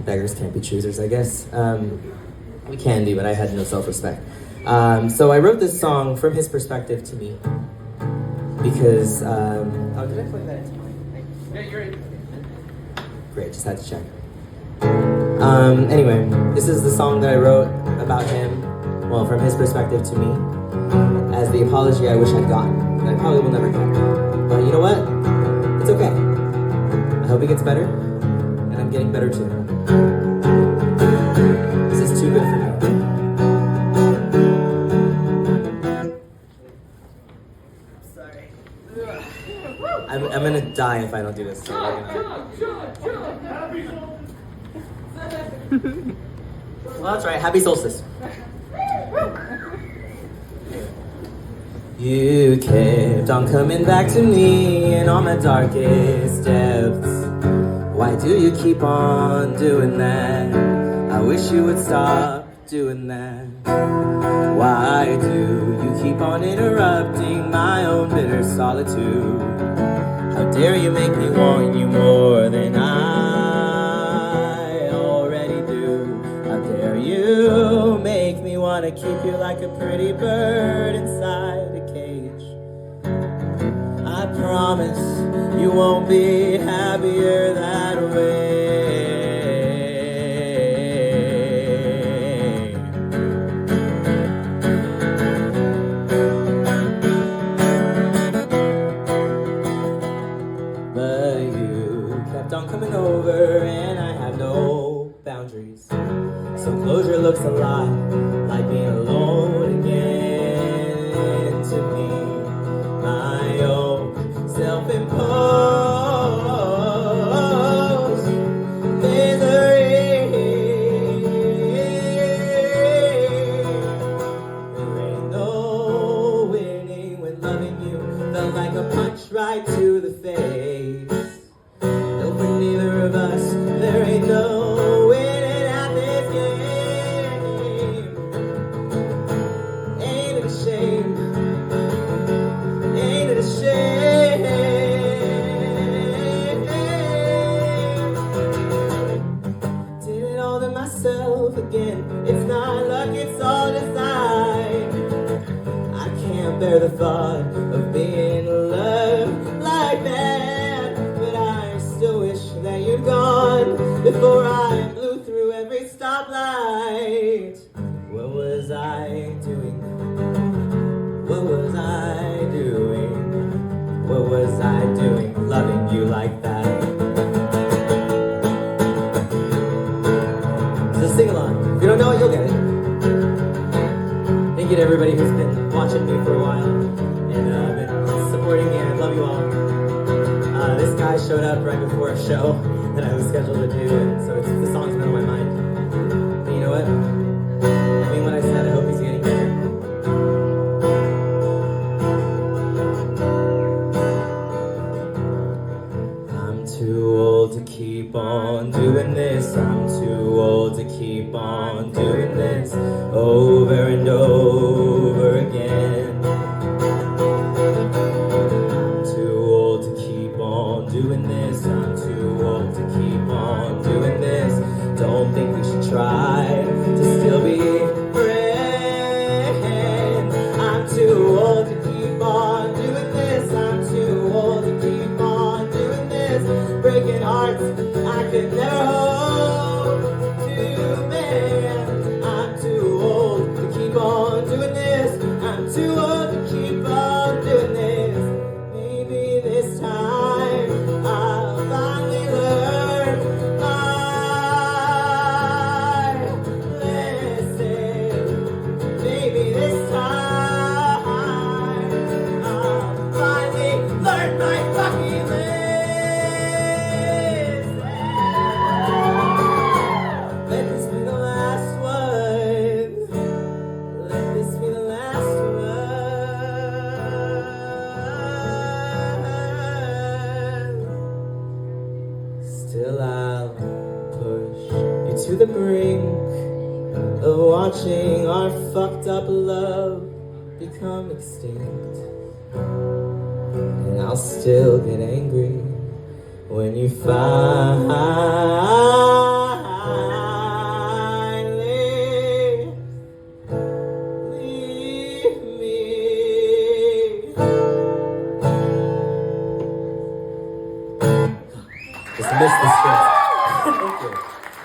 beggars can't be choosers, I guess. We can be, but I had no self-respect. So I wrote this song from his perspective to me. Because, oh, did I plug that into mine? Yeah, you're in. Great, just had to check. Anyway, this is the song that I wrote about him, well, from his perspective to me, as the apology I wish I'd gotten, that I probably will never get. But you know what? It's okay. I hope he gets better, and I'm getting better too. This is too good for me. Sorry. I'm gonna die if I don't do this. So well, that's right. Happy solstice. You kept on coming back to me in all my darkest depths. Why do you keep on doing that? I wish you would stop doing that. Why do you keep on interrupting my own bitter solitude? How dare you make me want you more than I already do? How dare you make me want to keep you like a pretty bird inside a cage? I promise you won't be happier that way. But you kept on coming over and I have no boundaries. So closure looks a lot like being alone again to me. My own self-imposed misery. There ain't no winning when loving you felt like a punch right to the face. No, for neither of us, there ain't no winning at this game. Ain't it a shame? Ain't it a shame? Did it all to myself again. It's not luck, it's all design. I can't bear the thought of being loved like that. But I still wish that you'd gone before I blew through every stoplight. What was I doing? What was I doing? What was I doing loving you like that? So sing along. If you don't know it, you'll get it. Thank you to everybody who's been watching me for a while and been supporting me. I love you all. This guy showed up right before a show that I was scheduled to do, and so the song's been on my mind. But you know what? I mean what I said. I hope he's getting better. I'm too old to keep on doing this. I'm too old to keep on doing this over and over again. I'm too old to keep on doing this. I'm too old to keep on doing this. Don't think we should try to still be friends. I'm too old to keep on doing this. I'm too old to keep on doing this. Breaking hearts I could never hope to mend. I'm too old to keep on doing this. I'm too old to keep on doing this. Maybe this time I'll finally learn my lesson. Maybe this time I'll finally learn my fucking lesson. Let this be the last one. Let this be the last one. Still I'll push you to the brink of watching our fucked up love become extinct. And I'll still get angry when you find Just missed the script. Thank you.